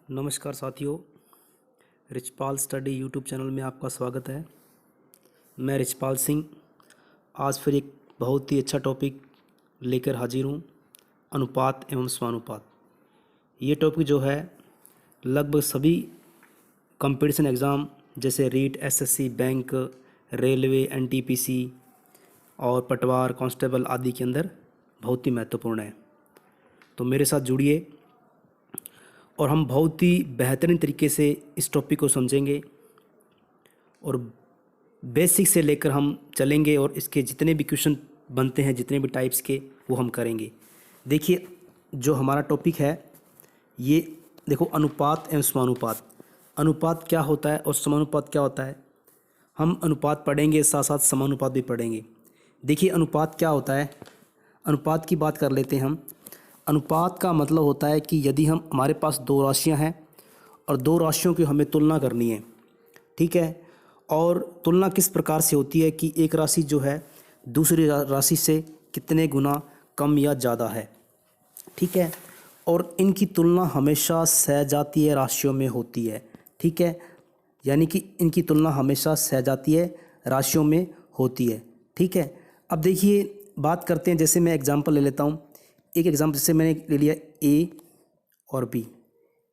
नमस्कार साथियों, Richpal study YouTube channel में आपका स्वागत है। मैं रिचपाल सिंह आज फिर एक बहुत ही अच्छा टॉपिक लेकर हाजिर हूँ, अनुपात एवं समानुपात। ये टॉपिक जो है लगभग सभी कंपटीशन एग्ज़ाम जैसे REET, SSC, bank, railway, NTPC और पटवार, कांस्टेबल आदि के अंदर बहुत ही महत्वपूर्ण है। तो मेरे साथ जुड़िए और हम बहुत ही बेहतरीन तरीके से इस टॉपिक को समझेंगे और बेसिक से लेकर हम चलेंगे और इसके जितने भी क्वेश्चन बनते हैं, जितने भी टाइप्स के, वो हम करेंगे। देखिए, जो हमारा टॉपिक है ये देखो, अनुपात एवं समानुपात। अनुपात क्या होता है और समानुपात क्या होता है, हम अनुपात पढ़ेंगे, साथ साथ समानुपात भी पढ़ेंगे। देखिए, अनुपात क्या होता है, अनुपात की बात कर लेते हैं हम। अनुपात का मतलब होता है कि यदि हमारे पास दो राशियां हैं और दो राशियों की हमें तुलना करनी है, ठीक है। और तुलना किस प्रकार से होती है कि एक राशि जो है दूसरी राशि से कितने गुना कम या ज़्यादा है, ठीक है। और इनकी तुलना हमेशा सजातीय राशियों में होती है, ठीक है। यानी कि इनकी तुलना हमेशा सजातीय राशियों में होती है, ठीक है। अब देखिए, बात करते हैं, जैसे मैं एग्जांपल ले लेता हूँ। एक एग्जाम्पल जैसे मैंने ले लिया ए और बी,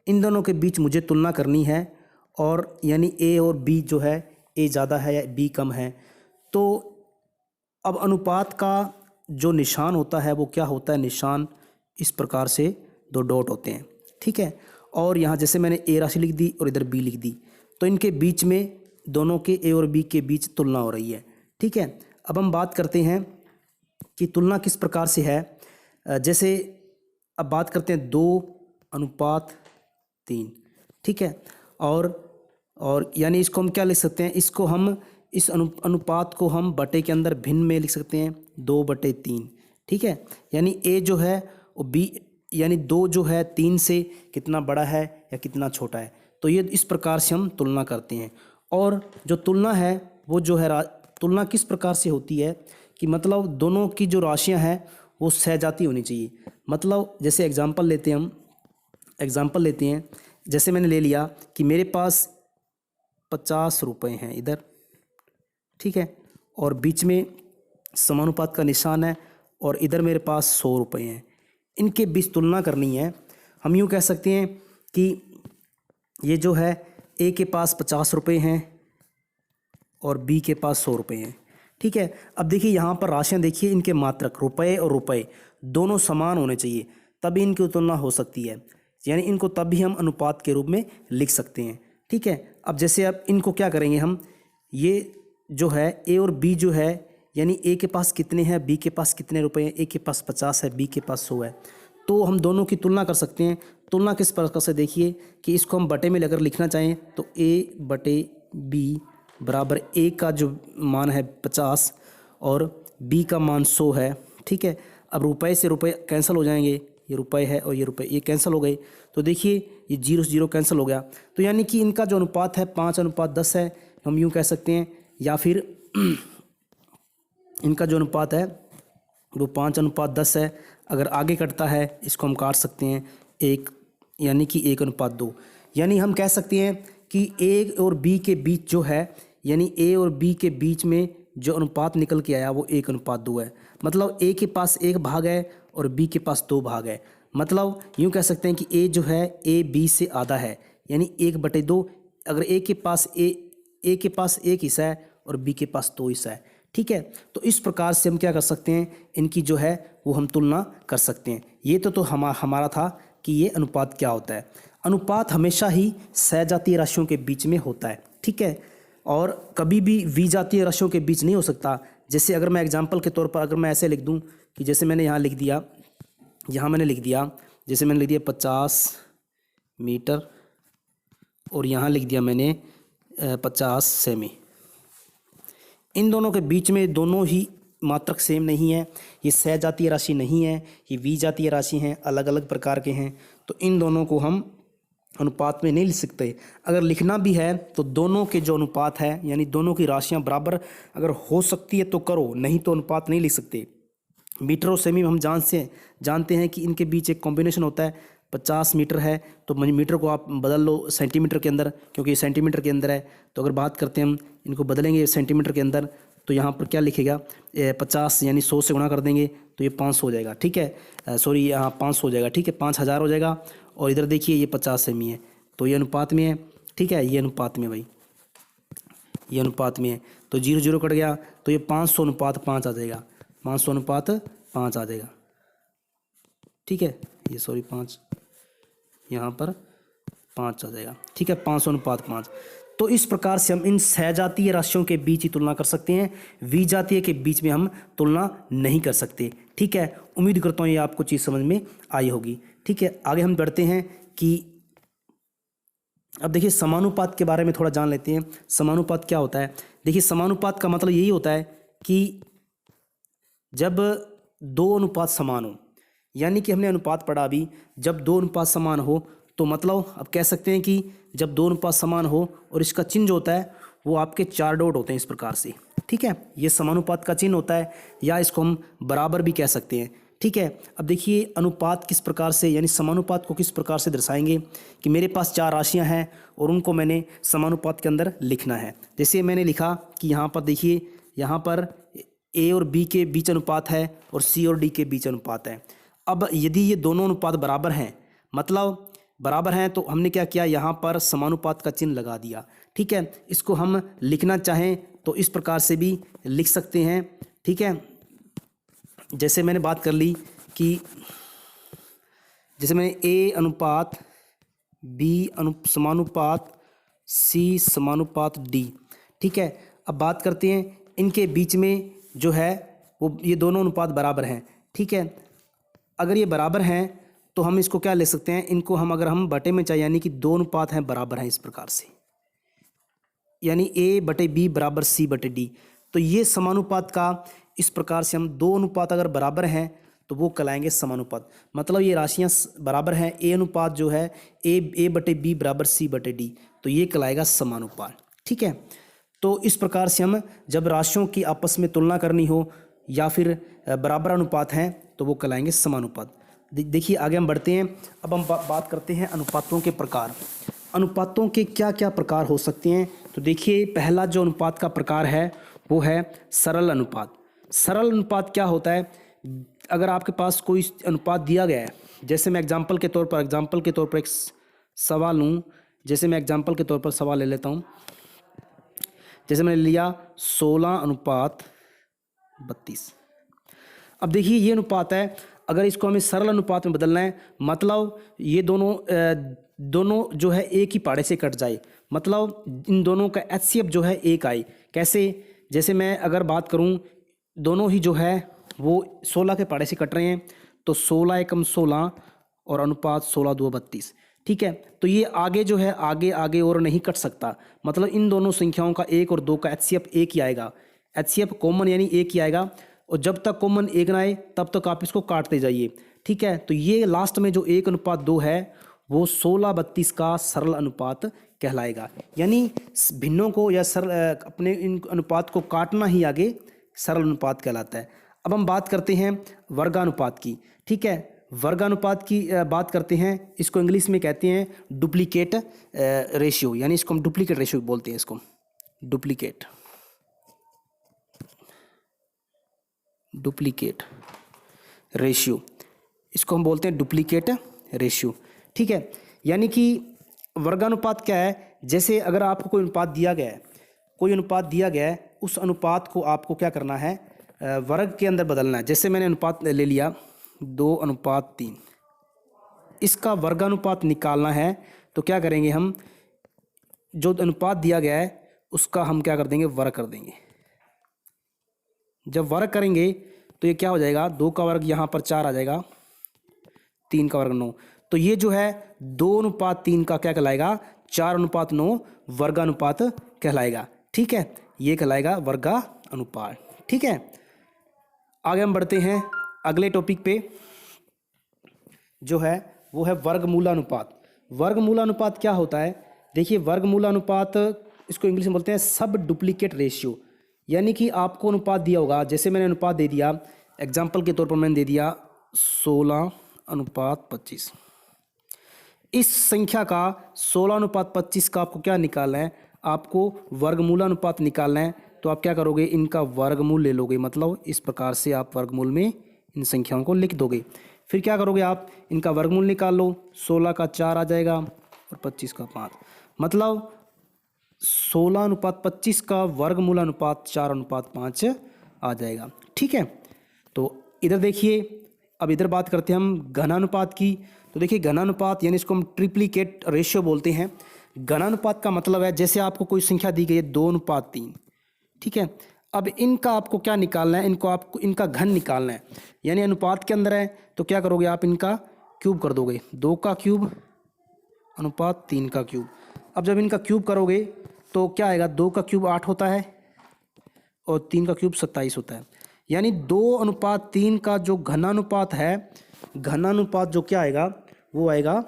इन दोनों के बीच मुझे तुलना करनी है, और यानी ए और बी जो है, ए ज़्यादा है या बी कम है। तो अब अनुपात का जो निशान होता है वो क्या होता है, निशान इस प्रकार से दो डॉट होते हैं, ठीक है। और यहाँ जैसे मैंने ए राशि लिख दी और इधर बी लिख दी, तो इनके बीच में, दोनों के ए और बी के बीच तुलना हो रही है, ठीक है। अब हम बात करते हैं कि तुलना किस प्रकार से है। जैसे अब बात करते हैं 2:3, ठीक है। और यानी इसको हम क्या लिख सकते हैं, इसको हम इस अनुपात को हम बटे के अंदर भिन्न में लिख सकते हैं, 2/3, ठीक है। यानी ए जो है वो बी, यानी 2 जो है 3 से कितना बड़ा है या कितना छोटा है। तो ये इस प्रकार से हम तुलना करते हैं। और जो तुलना है वो जो है, तुलना किस प्रकार से होती है कि मतलब दोनों की जो राशियां हैं वो सहजाती होनी चाहिए। मतलब जैसे एग्जांपल लेते हैं, जैसे मैंने ले लिया कि मेरे पास 50 रुपये हैं इधर, ठीक है, और बीच में समानुपात का निशान है, और इधर मेरे पास 100 रुपये हैं। इनके बीच तुलना करनी है। हम यूँ कह सकते हैं कि ये जो है, ए के पास 50 रुपये हैं और बी के पास 100 रुपये हैं, ठीक है। अब देखिए, यहाँ पर राशियाँ देखिए, इनके मात्रक रुपए और रुपए दोनों समान होने चाहिए, तभी इनकी तुलना हो सकती है। यानी इनको तभी हम अनुपात के रूप में लिख सकते हैं, ठीक है। अब जैसे अब इनको क्या करेंगे हम, ये जो है ए और बी जो है, यानी ए के पास कितने हैं, बी के पास कितने रुपए हैं, ए के पास 50 है, बी के पास 100 है, तो हम दोनों की तुलना कर सकते हैं। तुलना किस प्रकार से, देखिए कि इसको हम बटे में अगर लिखना चाहें तो A/B बराबर ए का जो मान है 50 और बी का मान 100 है, ठीक है। अब रुपए से रुपए कैंसिल हो जाएंगे, ये रुपए है और ये रुपए, ये कैंसिल हो गए, तो देखिए ये 0 से 0 कैंसिल हो गया। तो यानी कि इनका जो अनुपात है 5:10 है, हम यूँ कह सकते हैं। या फिर इनका जो अनुपात है वो 5:10 है। अगर आगे कटता है इसको हम काट सकते हैं 1, यानी कि 1:2। यानी हम कह सकते हैं कि ए और बी के बीच जो है, यानी ए और बी के बीच में जो अनुपात निकल के आया वो 1:2 है। मतलब ए के पास 1 भाग है और बी के पास 2 भाग है। मतलब यूँ कह सकते हैं कि ए जो है, ए बी से आधा है, यानी 1/2। अगर ए के पास 1 हिस्सा है और बी के पास 2 हिस्सा है, ठीक है। तो इस प्रकार से हम क्या कर सकते हैं, इनकी जो है वो हम तुलना कर सकते हैं। ये तो हमारा था कि ये अनुपात क्या होता है। अनुपात हमेशा ही सजातीय राशियों के बीच में होता है, ठीक है, और कभी भी विजातीय राशियों के बीच नहीं हो सकता। जैसे अगर मैं एग्जांपल के तौर पर अगर मैं ऐसे लिख दूं कि जैसे मैंने यहाँ लिख दिया, जैसे मैंने लिख दिया 50 मीटर और यहाँ लिख दिया मैंने 50 सेमी। इन दोनों के बीच में दोनों ही मात्रक सेम नहीं है, ये सजातीय राशि नहीं है, ये विजातीय राशि हैं, अलग अलग प्रकार के हैं। तो इन दोनों को हम अनुपात में नहीं लिख सकते। अगर लिखना भी है तो दोनों के जो अनुपात है, यानी दोनों की राशियां बराबर अगर हो सकती है तो करो, नहीं तो अनुपात नहीं लिख सकते। मीटर और सेमी में हम जानते हैं कि इनके बीच एक कॉम्बिनेशन होता है 50 मीटर है तो मीटर को आप बदल लो सेंटीमीटर के अंदर, क्योंकि ये सेंटीमीटर के अंदर है। तो अगर बात करते हैं हम इनको बदलेंगे सेंटीमीटर के अंदर, तो यहाँ पर क्या लिखेगा 50 यानी 100 से गुणा कर देंगे तो ये 500 हो जाएगा, ठीक है। सॉरी, यहाँ 500 हो जाएगा, ठीक है, 5000 हो जाएगा। और इधर देखिए ये 50 सेमी है, तो ये अनुपात में है, ठीक है, ये अनुपात में भाई, ये अनुपात में है। तो 0 0 कट गया तो ये 500 अनुपात 5 आ जाएगा, 500 अनुपात 5 आ जाएगा, ठीक है। ये सॉरी 5, यहाँ पर 5 आ जाएगा, ठीक है, 500 अनुपात 5। तो इस प्रकार से हम इन सहजातीय राशियों के बीच ही तुलना कर सकते हैं, विजातीय के बीच में हम तुलना नहीं कर सकते, ठीक है। उम्मीद करता हूँ ये आपको चीज़ समझ में आई होगी, ठीक है। आगे हम बढ़ते हैं कि अब देखिए समानुपात के बारे में थोड़ा जान लेते हैं। समानुपात क्या होता है? देखिए समानुपात का मतलब यही होता है कि जब दो अनुपात समान हो, यानी कि हमने अनुपात पढ़ा अभी, जब दो अनुपात समान हो तो मतलब अब कह सकते हैं कि जब दो अनुपात समान हो और इसका चिन्ह जो होता है वो आपके 4 डॉट होते हैं इस प्रकार से, ठीक है, ये समानुपात का चिन्ह होता है, या इसको हम बराबर भी कह सकते हैं, ठीक है। अब देखिए अनुपात किस प्रकार से, यानी समानुपात को किस प्रकार से दर्शाएंगे कि मेरे पास 4 राशियां हैं और उनको मैंने समानुपात के अंदर लिखना है। जैसे मैंने लिखा कि यहाँ पर देखिए, यहाँ पर ए और बी के बीच अनुपात है और सी और डी के बीच अनुपात है। अब यदि ये दोनों अनुपात बराबर हैं, मतलब बराबर हैं, तो हमने क्या किया, यहाँ पर समानुपात का चिन्ह लगा दिया, ठीक है। इसको हम लिखना चाहें तो इस प्रकार से भी लिख सकते हैं, ठीक है। जैसे मैंने बात कर ली कि जैसे मैंने ए अनुपात बी समानुपात सी समानुपात डी, ठीक है। अब बात करते हैं इनके बीच में जो है वो ये दोनों अनुपात बराबर हैं, ठीक है। अगर ये बराबर हैं तो हम इसको क्या ले सकते हैं, इनको हम अगर हम बटे में चाहिए, यानी कि दो अनुपात हैं बराबर हैं इस प्रकार से, यानी ए बटे बी बराबर सी बटे डी। तो ये समानुपात का इस प्रकार से हम दो अनुपात अगर बराबर हैं तो वो कहलाएंगे समानुपात। मतलब ये राशियां बराबर हैं, ए अनुपात जो है ए बटे बी बराबर सी बटे डी, तो ये कहलाएगा समानुपात, ठीक है। तो इस प्रकार से हम जब राशियों की आपस में तुलना करनी हो या फिर बराबर अनुपात हैं तो वो कहलाएंगे समानुपात। देखिए आगे हम बढ़ते हैं। अब हम बात करते हैं अनुपातों के प्रकार। अनुपातों के क्या क्या प्रकार हो सकते हैं? तो देखिए पहला जो अनुपात का प्रकार है वो है सरल अनुपात। सरल अनुपात क्या होता है? अगर आपके पास कोई अनुपात दिया गया है, जैसे मैं एग्जाम्पल के तौर पर एक सवाल लूँ, जैसे मैं एग्जाम्पल के तौर पर सवाल ले लेता हूँ। जैसे मैंने लिया 16 अनुपात 32। अब देखिए ये अनुपात है, अगर इसको हमें सरल अनुपात में बदलना है, मतलब ये दोनों जो है एक ही पाड़े से कट जाए, मतलब इन दोनों का HCF जो है एक आए। कैसे? जैसे मैं अगर बात करूं, दोनों ही जो है वो 16 के पाड़े से कट रहे हैं, तो 16 एकम 16 और अनुपात 16 2 32, ठीक है। तो ये आगे जो है आगे और नहीं कट सकता, मतलब इन दोनों संख्याओं का 1 और 2 का HCF एक ही आएगा, HCF कॉमन यानी एक ही आएगा, और जब तक कॉमन एक ना आए तब तक आप इसको काटते जाइए, ठीक है। तो ये लास्ट में जो 1 अनुपात 2 है वो 16 32 का सरल अनुपात कहलाएगा, यानी भिन्नों को या सरल अपने इन अनुपात को काटना ही आगे सरल अनुपात कहलाता है। अब हम बात करते हैं वर्गानुपात की, ठीक है। वर्गानुपात की बात करते हैं, इसको इंग्लिश में कहते हैं डुप्लीकेट रेशियो, यानी इसको हम डुप्लीकेट रेशियो बोलते हैं, इसको डुप्लीकेट रेशियो, इसको हम बोलते हैं डुप्लीकेट रेशियो, ठीक है। यानी कि वर्गानुपात क्या है? जैसे अगर आपको कोई अनुपात दिया गया है, उस अनुपात को आपको क्या करना है, वर्ग के अंदर बदलना है। जैसे मैंने अनुपात ले लिया 2 अनुपात 3, इसका वर्गानुपात निकालना है, तो क्या करेंगे हम, जो अनुपात दिया गया है उसका हम क्या कर देंगे, वर्ग कर देंगे। जब वर्ग करेंगे तो ये क्या हो जाएगा, 2 का वर्ग यहाँ पर 4 आ जाएगा, 3 का वर्ग 9, तो ये जो है 2 अनुपात 3 का क्या कहलाएगा, 4 अनुपात 9 वर्गानुपात कहलाएगा, ठीक है। ये कहलाएगा वर्गानुपात, ठीक है। आगे हम बढ़ते हैं अगले टॉपिक पे, जो है वो है वर्गमूलानुपात। वर्गमूलानुपात क्या होता है? देखिए वर्गमूलानुपात, इसको इंग्लिश में बोलते हैं सब डुप्लीकेट रेशियो, यानी कि आपको अनुपात दिया होगा, जैसे मैंने अनुपात दे दिया, एग्जाम्पल के तौर पर मैंने दे दिया 16 अनुपात 25, इस संख्या का 16:25 का आपको क्या निकालना है, आपको वर्गमूलानुपात निकालना है। तो आप क्या करोगे, इनका वर्गमूल ले लोगे, मतलब इस प्रकार से आप वर्गमूल में इन संख्याओं को लिख दोगे। फिर क्या करोगे, आप इनका वर्गमूल निकाल लो, 16 का 4 आ जाएगा और 25 का 5, मतलब 16:25 का वर्गमूलानुपात 4:5 आ जाएगा। ठीक है, तो इधर देखिए, अब इधर बात करते हैं हम घनानुपात की। तो देखिए घनानुपात यानी इसको हम ट्रिप्लिकेट रेशियो बोलते हैं। घनानुपात का मतलब है जैसे आपको कोई संख्या दी गई है 2:3, ठीक है। अब इनका आपको क्या निकालना है, आपको इनका घन निकालना है, यानी अनुपात के अंदर है तो क्या करोगे, आप इनका क्यूब कर दोगे, 2 का क्यूब अनुपात 3 का क्यूब। अब जब इनका क्यूब करोगे तो क्या आएगा, 2 का क्यूब 8 होता है और 3 का क्यूब 27 होता है, यानी 2:3 का जो घनानुपात है, घनानुपात जो क्या आएगा वो आएगा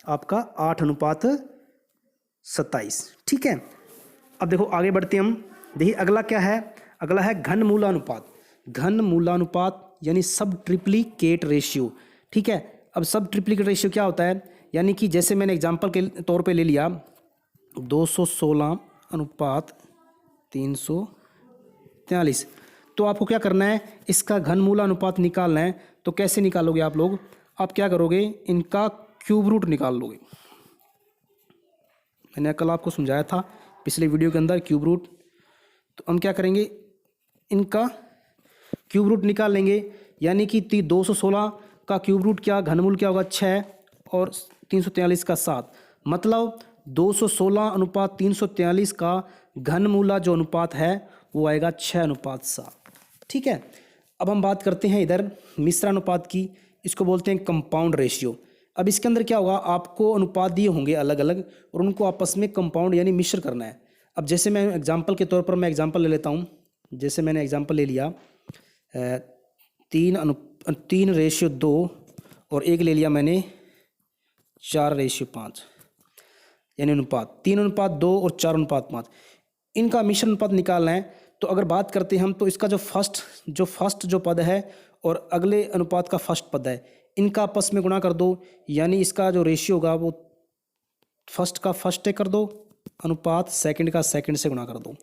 आपका 8:27। ठीक है, अब देखो आगे बढ़ते हम। देखिए अगला क्या है, अगला है घनमूलानुपात। घनमूलानुपात यानी सब ट्रिप्लिकेट रेशियो। ठीक है, अब सब ट्रिप्लिकेट रेशियो क्या होता है, यानी कि जैसे मैंने एग्जांपल के तौर पे ले लिया 216:343, तो आपको क्या करना है, इसका घनमूलानुपात निकालना है। तो कैसे निकालोगे आप लोग, आप क्या करोगे, इनका क्यूब रूट निकाल लोगे। मैंने कल आपको समझाया था पिछले वीडियो के अंदर क्यूब रूट। तो हम क्या करेंगे, इनका क्यूब रूट निकाल लेंगे, यानी कि 216 का क्यूब रूट क्या, घनमूल क्या होगा 6 और 343 का 7, मतलब 216:343 का घनमूला जो अनुपात है वो आएगा 6:7। ठीक है, अब हम बात करते हैं इधर मिश्रानुपात की, इसको बोलते हैं कंपाउंड रेशियो। अब इसके अंदर क्या होगा, आपको अनुपात दिए होंगे अलग अलग और उनको आपस में कंपाउंड यानी मिश्र करना है। अब जैसे मैं एग्जांपल के तौर पर मैं एग्जांपल ले लेता हूँ, जैसे मैंने एग्जांपल ले लिया 3:2 और एक ले लिया मैंने 4:5, यानी अनुपात 3:2 और 4:5, इनका मिश्र अनुपात निकालना है। तो अगर बात करते हैं हम, तो इसका जो फर्स्ट जो पद है और अगले अनुपात का फर्स्ट पद है, इनका आपस में गुणा कर दो, यानी इसका जो रेशियो होगा वो फर्स्ट का फर्स्ट कर दो, अनुपात सेकंड का सेकंड से गुणा कर दो।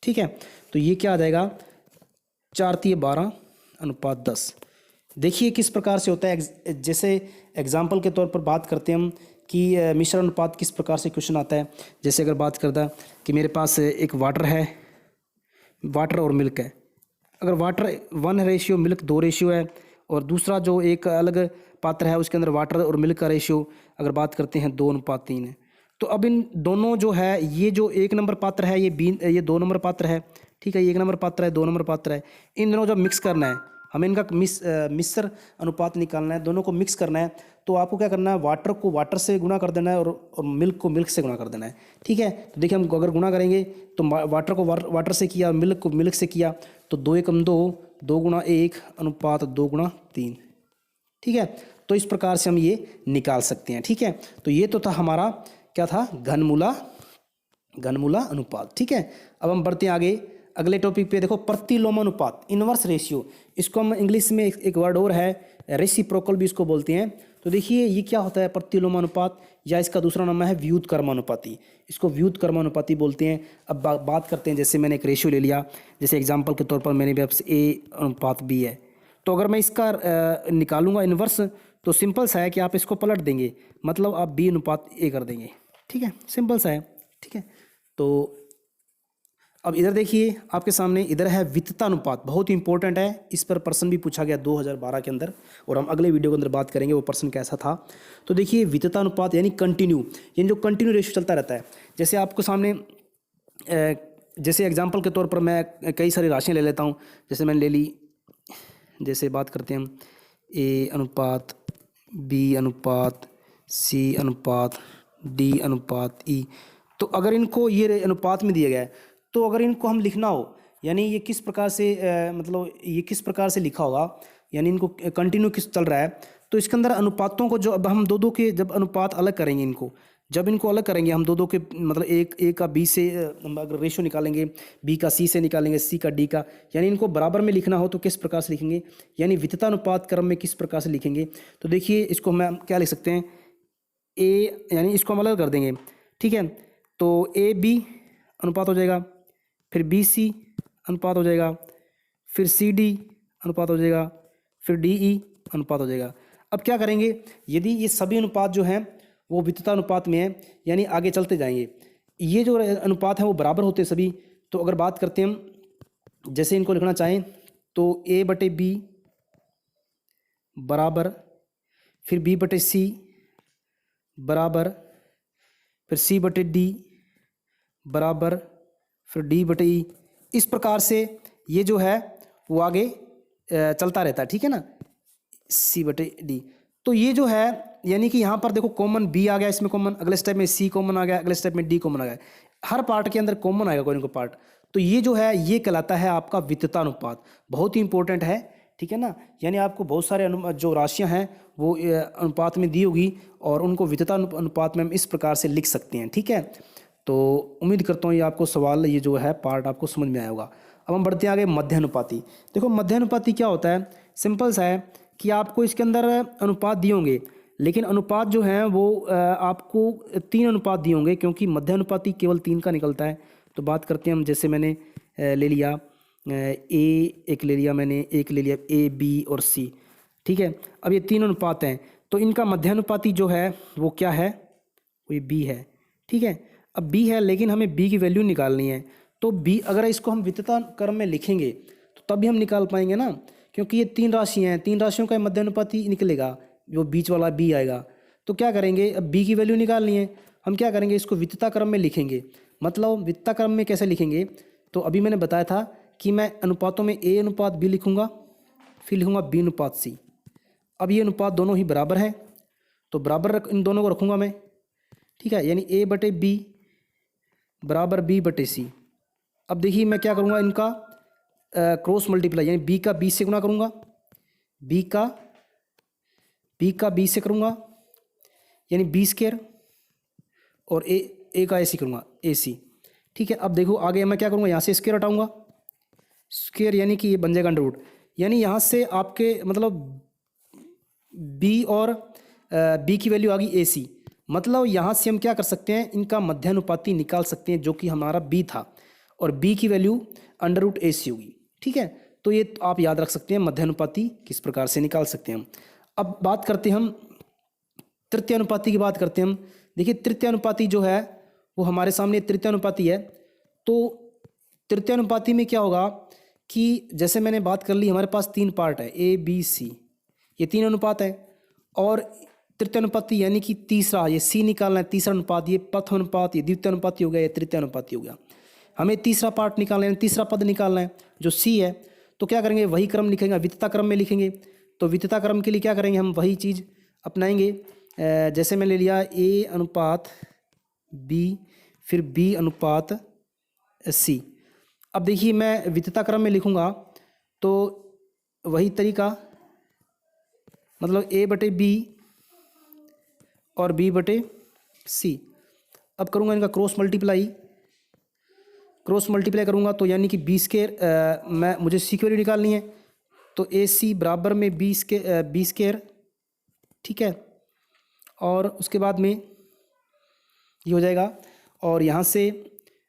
ठीक है, तो ये क्या आ जाएगा, 4:12:10। देखिए किस प्रकार से होता है, जैसे एग्जाम्पल के तौर पर बात करते हैं हम कि मिश्र अनुपात किस प्रकार से क्वेश्चन आता है। जैसे अगर बात करता कि मेरे पास एक वाटर है, वाटर और मिल्क है, अगर वाटर 1 मिल्क 2 है और दूसरा जो एक अलग पात्र है उसके अंदर वाटर और मिल्क का रेशियो अगर बात करते हैं 2:3 है। तो अब इन दोनों जो है, ये जो 1 नंबर पात्र है ये 2 नंबर पात्र है। ठीक है, ये 1 नंबर पात्र है, 2 नंबर पात्र है, इन दोनों जब मिक्स करना है, हमें इनका मिश्र अनुपात निकालना है, दोनों को मिक्स करना है। तो आपको क्या करना है, वाटर को वाटर से गुणा कर देना है और मिल्क को मिल्क से गुणा कर देना है। ठीक है, तो देखिए हम अगर गुणा करेंगे तो वाटर को वाटर से किया, मिल्क को मिल्क से किया, तो 2:1 2 × 1 अनुपात 2:3। ठीक है, तो इस प्रकार से हम ये निकाल सकते हैं। ठीक है, तो ये तो था हमारा क्या था, घनमूला अनुपात। ठीक है, अब हम बढ़ते हैं आगे अगले टॉपिक पे। देखो प्रतिलोमानुपात, इनवर्स रेशियो, इसको हम इंग्लिश में एक वर्ड और है रेसिप्रोकल भी इसको बोलते हैं। तो देखिए ये क्या होता है प्रतिलोमानुपात, या इसका दूसरा नाम है व्युत्क्रमानुपाती, इसको व्युत्क्रमानुपाती बोलते हैं। अब बात करते हैं, जैसे मैंने एक रेशियो ले लिया, जैसे एग्जांपल के तौर पर मेरे पास A:B है, तो अगर मैं इसका निकालूंगा इन्वर्स, तो सिंपल सा है कि आप इसको पलट देंगे, मतलब आप B:A कर देंगे। ठीक है, सिंपल सा है। ठीक है, तो अब इधर देखिए आपके सामने, इधर है वित्ततानुपात, बहुत ही इंपॉर्टेंट है, इस पर प्रश्न भी पूछा गया 2012 के अंदर, और हम अगले वीडियो के अंदर बात करेंगे वो प्रश्न कैसा था। तो देखिए वित्ततानुपात यानी कंटिन्यू, यानी जो कंटिन्यू रेशियो चलता रहता है। जैसे आपको सामने जैसे एग्जांपल के तौर पर मैं कई सारी राशियाँ ले लेता हूँ, जैसे मैंने ले ली, जैसे बात करते हैं हम A:B:C:D:E। तो अगर इनको ये अनुपात में दिया गया है, तो अगर इनको हम लिखना हो, यानी ये किस प्रकार से मतलब ये किस प्रकार से लिखा होगा, यानी इनको कंटिन्यू किस चल रहा है, तो इसके अंदर अनुपातों को जो अब हम दो के जब अनुपात अलग करेंगे, जब इनको अलग करेंगे हम दो के, मतलब A का B से अगर रेशियो निकालेंगे, B का C से निकालेंगे, C का D का, यानी इनको बराबर में लिखना हो तो किस प्रकार से लिखेंगे, यानी वित्ततानुपात क्रम में किस प्रकार से लिखेंगे। तो देखिए इसको हम क्या लिख सकते हैं, ए, यानी इसको हम अलग कर देंगे, ठीक है। तो ए बी अनुपात हो जाएगा, फिर बी सी अनुपात हो जाएगा, फिर सी डी अनुपात हो जाएगा, फिर डी ई अनुपात हो जाएगा। अब क्या करेंगे, यदि ये सभी अनुपात जो हैं वो वित्तता अनुपात में है, यानी आगे चलते जाएंगे, ये जो अनुपात हैं वो बराबर होते हैं सभी। तो अगर बात करते हैं हम, जैसे इनको लिखना चाहें तो ए बटे बी बराबर, फिर बी बटे सी बराबर, फिर सी बटे डी बराबर, फिर डी बटे ई। इस प्रकार से ये जो है वो आगे चलता रहता है, ठीक है ना, सी बटे डी। तो ये जो है यानी कि यहाँ पर देखो कॉमन बी आ गया, इसमें कॉमन, अगले स्टेप में सी कॉमन आ गया, अगले स्टेप में डी कॉमन आ गया, हर पार्ट के अंदर कॉमन आएगा कोई ना कोई पार्ट। तो ये जो है ये कहलाता है आपका वित्तता अनुपात, बहुत ही इंपॉर्टेंट है, ठीक है ना। यानी आपको बहुत सारे जो राशियाँ हैं वो अनुपात में दी होगी और उनको वित्तता अनुपात में हम इस प्रकार से लिख सकते हैं, ठीक है। तो उम्मीद करता हूँ ये आपको सवाल, ये जो है पार्ट आपको समझ में आया होगा। अब हम बढ़ते हैं आगे मध्यानुपाती। देखो मध्यानुपाती क्या होता है, सिंपल सा है कि आपको इसके अंदर अनुपात दिए होंगे, लेकिन अनुपात जो हैं वो आपको 3 अनुपात दिए होंगे, क्योंकि मध्यानुपाती केवल 3 का निकलता है। तो बात करते हैं हम, जैसे मैंने ले लिया ए एक ले लिया, मैंने एक ले लिया ए बी और सी, ठीक है। अब ये 3 अनुपात हैं, तो इनका मध्यानुपाती जो है वो क्या है, वो ये बी है, ठीक है। अब बी है, लेकिन हमें बी की वैल्यू निकालनी है। तो बी अगर इसको हम वित्तता क्रम में लिखेंगे तो तभी हम निकाल पाएंगे ना, क्योंकि ये 3 राशियाँ हैं, 3 राशियों का मध्यानुपाती निकलेगा, जो बीच वाला बी आएगा। तो क्या करेंगे, अब बी की वैल्यू निकालनी है, हम क्या करेंगे, इसको वित्तता क्रम में लिखेंगे। मतलब वित्तता क्रम में कैसे लिखेंगे, तो अभी मैंने बताया था कि मैं अनुपातों में ए अनुपात बी लिखूंगा, फिर लिखूंगा बी अनुपात सी। अब ये अनुपात दोनों ही बराबर है, तो बराबर इन दोनों को रखूंगा मैं, ठीक है। यानी ए बटे बी बराबर बी बटे सी। अब देखिए मैं क्या करूँगा, इनका क्रॉस मल्टीप्लाई, यानी बी का बी से गुना करूँगा, बी का बी से करूँगा, यानी बी स्क्वायर, और ए का ए सी करूँगा, ए सी, ठीक है। अब देखो आगे मैं क्या करूँगा, यहाँ से स्क्वायर हटाऊँगा, स्क्वायर यानी कि ये बन जाएगा अंडर रूट, यानी यहाँ से आपके मतलब बी और बी की वैल्यू आ गई ए सी। मतलब यहाँ से हम क्या कर सकते हैं, इनका मध्यानुपाती निकाल सकते हैं, जो कि हमारा बी था, और बी की वैल्यू अंडर रूट ए सी होगी, ठीक है। तो ये आप याद रख सकते हैं मध्यानुपाती किस प्रकार से निकाल सकते हैं हम। अब बात करते हैं हम तृतीय अनुपाती की, बात करते हैं हम। देखिए तृतीय अनुपाती जो है वो हमारे सामने तृतीय अनुपाती है। तो तृतीय अनुपाती में क्या होगा कि जैसे मैंने बात कर ली, हमारे पास 3 पार्ट है, ए बी सी, ये 3 अनुपात है। और तृतीय अनुपाती यानी कि तीसरा, ये सी निकालना है, तीसरा अनुपात, ये प्रथम अनुपात, ये द्वितीय अनुपाती हो गया, ये तृतीय अनुपाती हो गया। हमें तीसरा पार्ट निकालना है, तीसरा पद निकालना है जो सी है। तो क्या करेंगे, वही क्रम लिखेंगे, वित्तता क्रम में लिखेंगे। तो वित्तता क्रम के लिए क्या करेंगे, हम वही चीज़ अपनाएंगे। जैसे मैं ले लिया ए अनुपात बी, फिर बी अनुपात सी। अब देखिए मैं वित्तता क्रम में लिखूंगा तो वही तरीका, मतलब ए बटे बी और बी बटे सी। अब करूँगा इनका क्रॉस मल्टीप्लाई करूँगा, तो यानी कि बी स्क्वायर, मुझे सी की वैल्यू निकालनी है, तो ए सी बराबर में बी स्क्वायर, ठीक है। और उसके बाद में ये हो जाएगा, और यहाँ से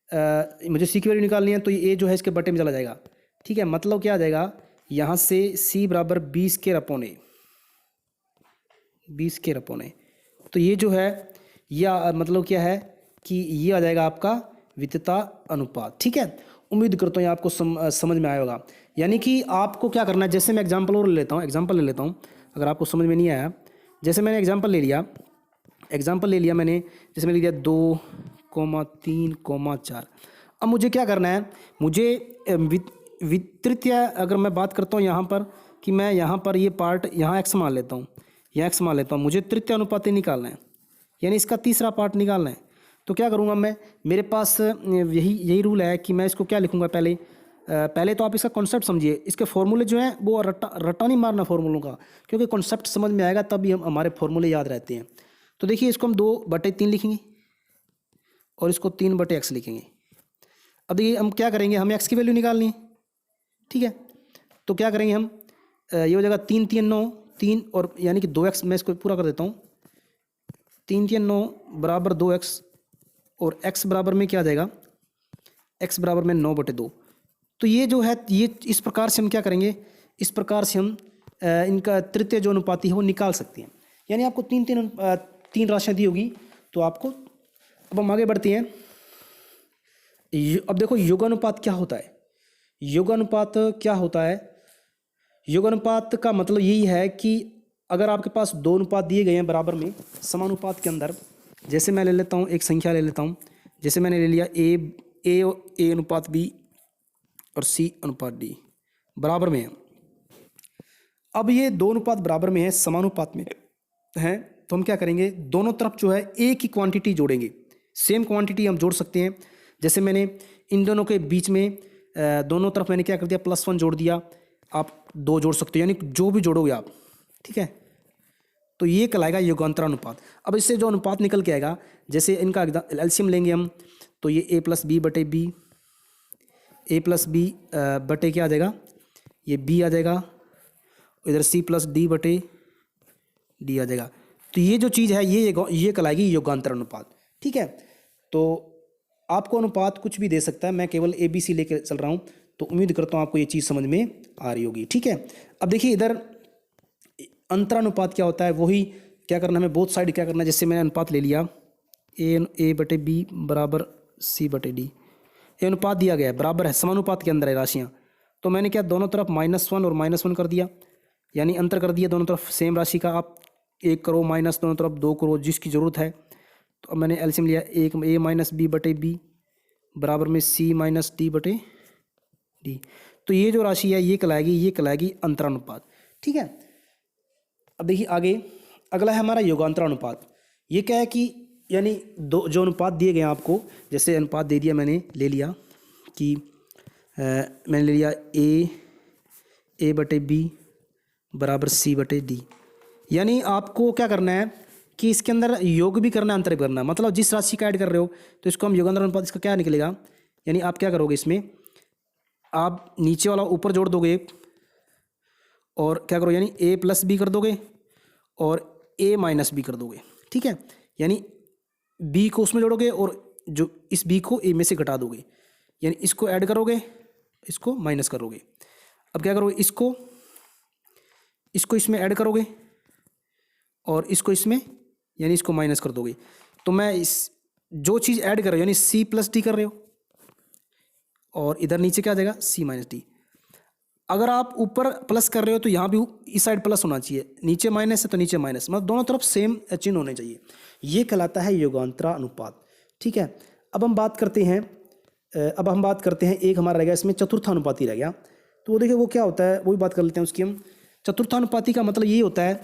मुझे सी की वैल्यू निकालनी है, तो ये ए जो है इसके बटे में चला जाएगा, ठीक है। मतलब क्या आ जाएगा, यहाँ से सी बराबर बी स्क्वायर अपॉन ए। तो ये जो है यह मतलब क्या है कि ये आ जाएगा आपका वित्तता अनुपात, ठीक है। उम्मीद करता हूँ ये आपको समझ में आया होगा। यानी कि आपको क्या करना है, जैसे मैं एग्जांपल ले लेता हूँ, अगर आपको समझ में नहीं आया। जैसे मैंने एग्जांपल ले लिया मैंने, जैसे मैंने लिया 2,3,4। अब मुझे क्या करना है, मुझे तृतीय अगर मैं बात करता हूँ यहाँ पर, कि मैं यहाँ पर ये पार्ट यहाँ एक्स मान लेता हूँ, मुझे तृतीय अनुपाती निकालना है, यानी इसका तीसरा पार्ट निकालना है। तो क्या करूँगा मैं, मेरे पास यही रूल है कि मैं इसको क्या लिखूँगा, पहले तो आप इसका कॉन्सेप्ट समझिए। इसके फॉर्मूले जो हैं वो रट्टा नहीं मारना फॉर्मूलों का, क्योंकि कॉन्सेप्ट समझ में आएगा तभी हमारे फॉर्मूले याद रहते हैं। तो देखिए इसको हम 2/3 लिखेंगे और इसको 3/x लिखेंगे। अब देखिए हम क्या करेंगे, हमें x की वैल्यू निकालनी है, ठीक है। तो क्या करेंगे हम, ये हो जाएगा 3 3 9 3, और यानी कि 2x, मैं इसको पूरा कर देता हूँ, 3 3 9 बराबर 2x, और x बराबर में क्या आ जाएगा, x बराबर में 9/2। तो ये जो है, ये इस प्रकार से हम क्या करेंगे, इस प्रकार से हम इनका तृतीय जो अनुपाती है वो निकाल सकते हैं। यानी आपको तीन राशियाँ दी होगी तो आपको, अब हम आगे बढ़ते हैं। अब देखो योगानुपात क्या होता है। योगानुपात क्या होता है, योगानुपात का मतलब यही है कि अगर आपके पास दो अनुपात दिए गए हैं बराबर में समानुपात के अंदर, जैसे मैं ले लेता हूँ, एक संख्या ले लेता हूँ, जैसे मैंने ले लिया ए अनुपात बी और सी अनुपात डी बराबर में है। अब ये दो अनुपात बराबर में है, समानुपात में है, तो हम क्या करेंगे, दोनों तरफ जो है एक ही क्वांटिटी जोड़ेंगे। सेम क्वांटिटी हम जोड़ सकते हैं। जैसे मैंने इन दोनों के बीच में दोनों तरफ मैंने क्या कर दिया, +1 जोड़ दिया। आप 2 जोड़ सकते हो, यानी जो भी जोड़ोगे आप, ठीक है। तो ये कहलाएगा योगांतर अनुपात। अब इससे जो अनुपात निकल के आएगा, जैसे इनका एलसीएम लेंगे हम, तो ये a + b बटे b, a + b बटे क्या आ जाएगा, ये b आ जाएगा, इधर c + d बटे d आ जाएगा। तो ये जो चीज़ है ये कहलाएगी योगांतर अनुपात, ठीक है। तो आपको अनुपात कुछ भी दे सकता है, मैं केवल ए बी सी लेकर चल रहा हूँ, तो उम्मीद करता हूँ आपको ये चीज़ समझ में आ रही होगी, ठीक है। अब देखिए इधर अंतरानुपात क्या होता है, वही क्या करना है, हमें बोथ साइड क्या करना है। जैसे मैंने अनुपात ले लिया ए बटे बी बराबर सी बटे डी, ये अनुपात दिया गया है, बराबर है, समानुपात के अंदर है राशियाँ। तो मैंने क्या दोनों तरफ -1 और -1 कर दिया, यानी अंतर कर दिया दोनों तरफ सेम राशि का। आप 1 करो माइनस दोनों तरफ 2 करो, जिसकी ज़रूरत है। तो अब मैंने एलसीएम लिया, एक a - b बटे b बराबर में c - d बटे d। तो ये जो राशि है ये कहलाएगी अंतरानुपात, ठीक है। अब देखिए आगे अगला है हमारा योगांतर अनुपात। ये क्या है कि यानी दो जो अनुपात दिए गए हैं आपको, जैसे अनुपात दे दिया, मैंने ले लिया कि मैंने ले लिया a बटे b बराबर c बटे d। यानी आपको क्या करना है कि इसके अंदर योग भी करना है, अंतर भी करना है। मतलब जिस राशि का ऐड कर रहे हो तो इसको हम योगांतर अनुपात, इसका क्या निकलेगा, यानी आप क्या करोगे, इसमें आप नीचे वाला ऊपर जोड़ दोगे और क्या करो, यानी a + b कर दोगे और a - b कर दोगे, ठीक है। यानी b को उसमें जोड़ोगे और जो इस b को a में से घटा दोगे, यानी इसको ऐड करोगे, इसको माइनस करोगे। अब क्या करोगे, इसको इसमें ऐड करोगे और इसको इसमें, यानी इसको माइनस कर दोगे। तो मैं इस जो चीज़ ऐड कर रहे हो, यानी c + d कर रहे हो, और इधर नीचे क्या आ जाएगा, c - d। अगर आप ऊपर प्लस कर रहे हो तो यहाँ भी इस साइड प्लस होना चाहिए, नीचे माइनस है तो नीचे माइनस, मतलब दोनों तरफ सेम चिन्ह होने चाहिए। ये कहलाता है योगांतर अनुपात, ठीक है। अब हम बात करते हैं एक हमारा रह गया इसमें चतुर्थानुपाती रह गया। तो वो देखिए वो क्या होता है, वही बात कर लेते हैं उसकी हम। चतुर्थानुपाती का मतलब ये होता है,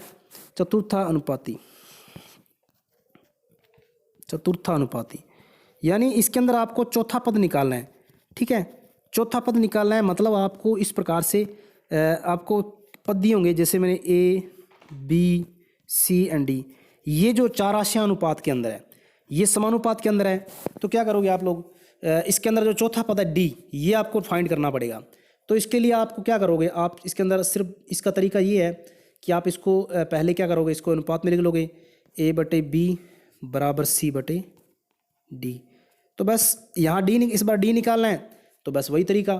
चतुर्थानुपाती यानी इसके अंदर आपको चौथा पद निकालना है, ठीक है। चौथा पद निकालना है, मतलब आपको इस प्रकार से आपको पद दिए होंगे, जैसे मैंने a b c and d, ये जो 4 राशियाँ अनुपात के अंदर है, ये समानुपात के अंदर है। तो क्या करोगे आप लोग, इसके अंदर जो चौथा पद है d, ये आपको फाइंड करना पड़ेगा। तो इसके लिए आपको क्या करोगे, आप इसके अंदर सिर्फ इसका तरीका ये है कि आप इसको पहले क्या करोगे, इसको अनुपात में लिख लोगे, a बटे b बराबर c बटे d। तो बस यहाँ इस बार d निकालना है, तो बस वही तरीका,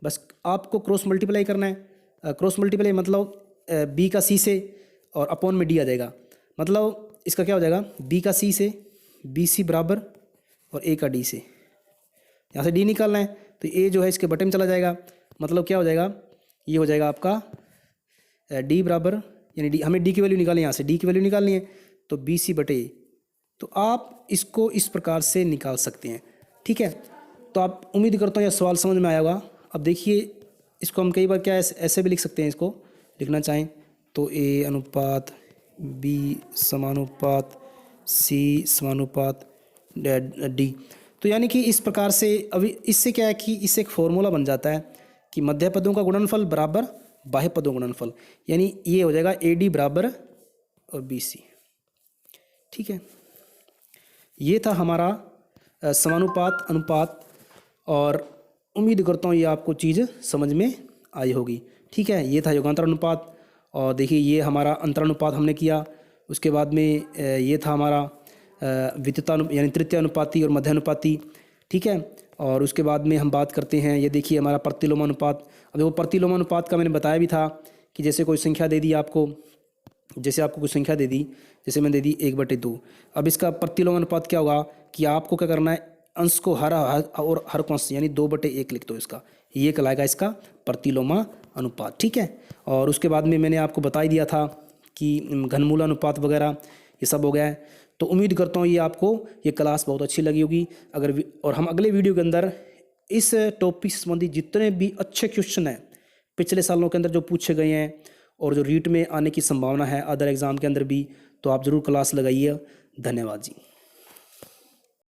बस आपको क्रॉस मल्टीप्लाई करना है। क्रॉस मल्टीप्लाई मतलब b का c से और अपॉन में d आ जाएगा, मतलब इसका क्या हो जाएगा, b का c से bc बराबर और a का d से, यहाँ से d निकालना है तो a जो है इसके बटे में चला जाएगा, मतलब क्या हो जाएगा, ये हो जाएगा आपका d बराबर, यानी d हमें d की वैल्यू निकालनी है, यहाँ से d की वैल्यू निकालनी है, तो bc बटे a। तो आप इसको इस प्रकार से निकाल सकते हैं, ठीक है। तो आप उम्मीद करता हूँ यह सवाल समझ में आया होगा। अब देखिए इसको हम कई बार क्या ऐसे भी लिख सकते हैं, इसको लिखना चाहें तो a अनुपात b समानुपात c समानुपात d। तो यानी कि इस प्रकार से अभी इससे क्या है कि इससे एक फॉर्मूला बन जाता है कि मध्य पदों का गुणनफल बराबर बाह्य पदों का गुणनफल, यानी ये हो जाएगा AD बराबर और BC, ठीक है। ये था हमारा समानुपात अनुपात, और उम्मीद करता हूँ ये आपको चीज़ समझ में आई होगी, ठीक है। ये था योगांतर अनुपात, और देखिए ये हमारा अंतरानुपात हमने किया। उसके बाद में ये था हमारा यानी तृतीय अनुपाती और मध्य अनुपाती, ठीक है। और उसके बाद में हम बात करते हैं, ये देखिए हमारा प्रतिलोम अनुपात। अब वो प्रतिलोम अनुपात का मैंने बताया भी था कि जैसे कोई संख्या दे दी आपको, जैसे आपको कोई संख्या दे दी, जैसे मैंने दे दी 1/2। अब इसका प्रतिलोम अनुपात क्या होगा कि आपको क्या करना है, अंश को और हर को अंश यानी 2/1 लिख दो इसका, ये कहलाएगा इसका प्रतिलोमा अनुपात, ठीक है। और उसके बाद में मैंने आपको बता ही दिया था कि घनमूल अनुपात वगैरह ये सब हो गया है। तो उम्मीद करता हूँ ये आपको ये क्लास बहुत अच्छी लगी होगी। और हम अगले वीडियो के अंदर इस टॉपिक से संबंधित जितने भी अच्छे क्वेश्चन हैं पिछले सालों के अंदर जो पूछे गए हैं और जो रीट में आने की संभावना है अदर एग्ज़ाम के अंदर भी, तो आप ज़रूर क्लास लगाइए। धन्यवाद जी।